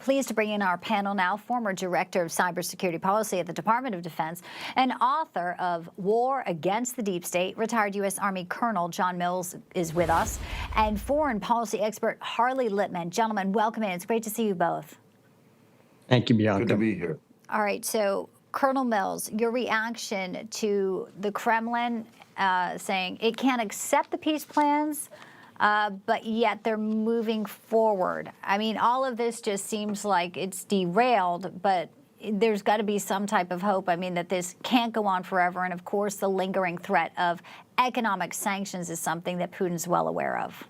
pleased to bring in our panel now, former Director of Cybersecurity Policy at the Department of Defense and author of War Against the Deep State, retired U.S. Army Colonel John Mills is with us, and foreign policy expert Harley Lippman. Gentlemen, welcome in. It's great to see you both. Thank you, Bianca. Good to be here. All right, so Colonel Mills, your reaction to the Kremlin saying it can't accept the peace plans, but yet they're moving forward. I mean, all of this just seems like it's derailed, but there's got to be some type of hope. I mean, that this can't go on forever. And of course, the lingering threat of economic sanctions is something that Putin's well aware of.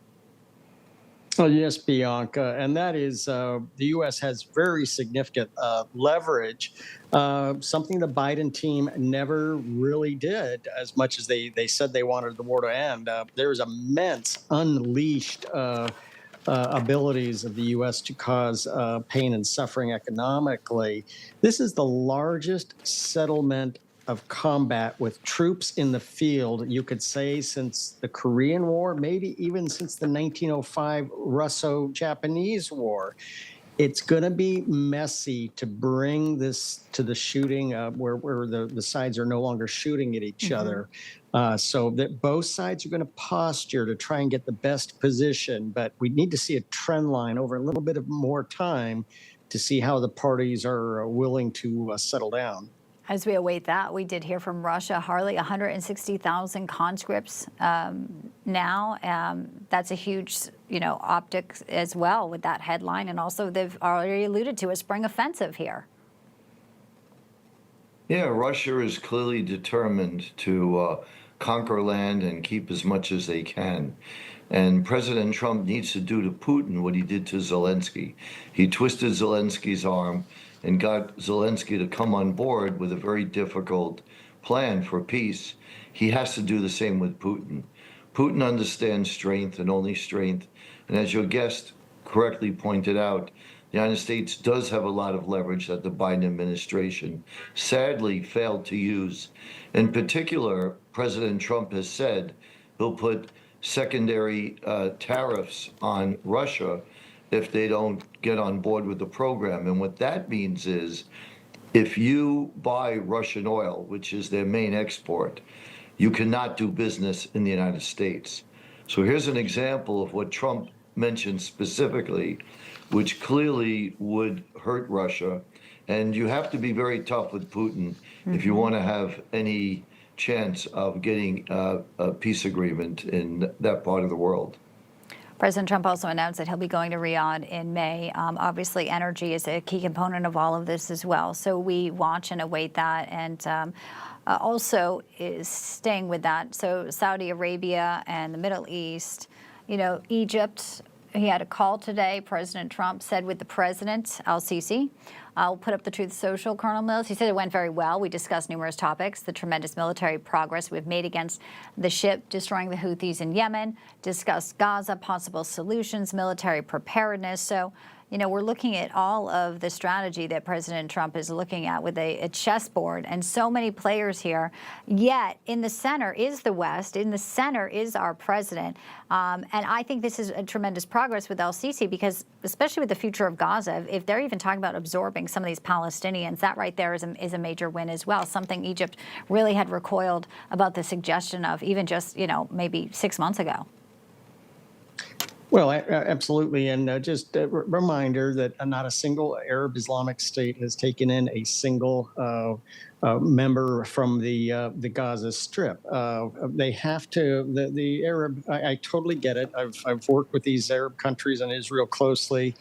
Well, yes, Bianca, and that is the U.S. has very significant leverage, something the Biden team never really did as much as they said they wanted the war to end. There's immense unleashed abilities of the U.S. to cause pain and suffering economically. This is the largest settlement of combat with troops in the field, you could say, since the Korean War, maybe even since the 1905 Russo-Japanese War. It's going to be messy to bring this to the shooting where the sides are no longer shooting at each other. So that both sides are going to posture to try and get the best position. But we need to see a trend line over a little bit of more time to see how the parties are willing to settle down. As we await that, we did hear from Russia, Harley, 160,000 conscripts now. That's a huge, optics as well with that headline. And also they've already alluded to a spring offensive here. Yeah, Russia is clearly determined to conquer land and keep as much as they can. And President Trump needs to do to Putin what he did to Zelensky. He twisted Zelensky's arm and got Zelensky to come on board with a very difficult plan for peace. He has to do the same with Putin. Putin understands strength and only strength. And as your guest correctly pointed out, the United States does have a lot of leverage that the Biden administration sadly failed to use. In particular, President Trump has said he'll put secondary tariffs on Russia if they don't get on board with the program. And what that means is if you buy Russian oil, which is their main export, you cannot do business in the United States. So here's an example of what Trump mentioned specifically, which clearly would hurt Russia. And you have to be very tough with Putin if you want to have any chance of getting a peace agreement in that part of the world. President Trump also announced that he'll be going to Riyadh in May. Obviously, energy is a key component of all of this as well. So we watch and await that. And also is staying with that. So Saudi Arabia and the Middle East, Egypt. He had a call today. President Trump said with the president, al-Sisi. I'll put up the Truth Social, Colonel Mills. He said it went very well. We discussed numerous topics, the tremendous military progress we've made against the ship destroying the Houthis in Yemen, discussed Gaza, possible solutions, military preparedness. So, we're looking at all of the strategy that President Trump is looking at with a chessboard and so many players here. Yet in the center is the West. In the center is our president. And I think this is a tremendous progress with al-Sisi because, especially with the future of Gaza, if they're even talking about absorbing some of these Palestinians, that right there is a major win as well, something Egypt really had recoiled about the suggestion of even just, maybe 6 months ago. Well, absolutely. And just a reminder that not a single Arab Islamic state has taken in a single member from the Gaza Strip. They have to, the Arab, I totally get it. I've worked with these Arab countries and Israel closely.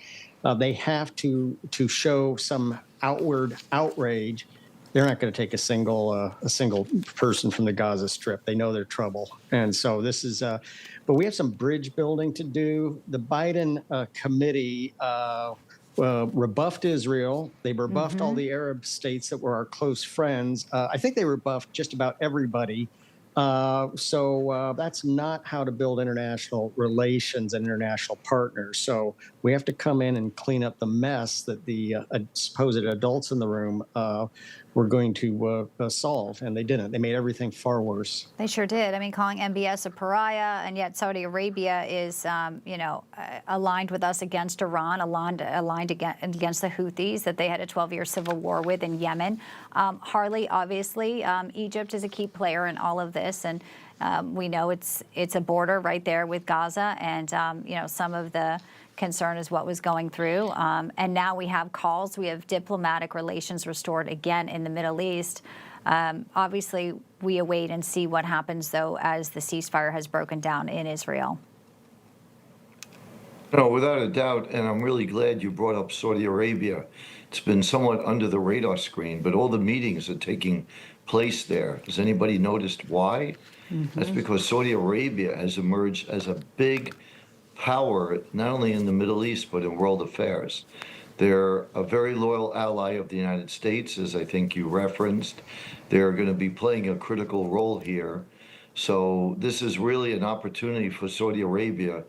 They have to show some outward outrage. They're not going to take a single person from the Gaza Strip. They know their trouble. And so this is, but we have some bridge building to do. The Biden committee rebuffed Israel. They rebuffed all the Arab states that were our close friends. I think they rebuffed just about everybody. So that's not how to build international relations and international partners. So we have to come in and clean up the mess that the supposed adults in the room were going to solve, and they didn't. They made everything far worse. They sure did. I mean, calling MBS a pariah, and yet Saudi Arabia is, aligned with us against Iran, aligned against the Houthis that they had a 12-year civil war with in Yemen. Harley, obviously, Egypt is a key player in all of this, and we know it's a border right there with Gaza, and some of the concern is what was going through. And now we have calls. We have diplomatic relations restored again in the Middle East. Obviously, we await and see what happens, though, as the ceasefire has broken down in Israel. No, without a doubt, and I'm really glad you brought up Saudi Arabia. It's been somewhat under the radar screen, but all the meetings are taking place there. Has anybody noticed why? That's because Saudi Arabia has emerged as a big power, not only in the Middle East, but in world affairs. They're a very loyal ally of the United States, as I think you referenced. They're going to be playing a critical role here. So this is really an opportunity for Saudi Arabia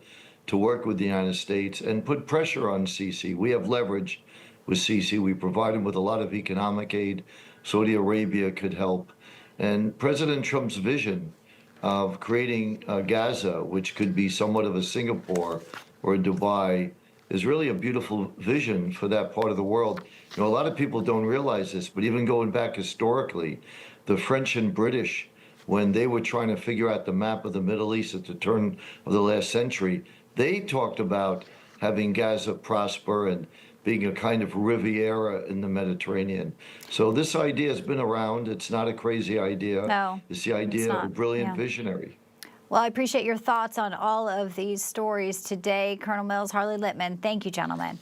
to work with the United States and put pressure on Sisi. We have leverage with Sisi. We provide him with a lot of economic aid. Saudi Arabia could help. And President Trump's vision of creating Gaza, which could be somewhat of a Singapore or a Dubai, is really a beautiful vision for that part of the world. A lot of people don't realize this, but even going back historically, the French and British, when they were trying to figure out the map of the Middle East at the turn of the last century, they talked about having Gaza prosper and being a kind of Riviera in the Mediterranean. So this idea has been around. It's not a crazy idea. No, it's the idea of a brilliant Yeah. visionary. Well, I appreciate your thoughts on all of these stories today. Colonel Mills, Harley Lippman, thank you, gentlemen.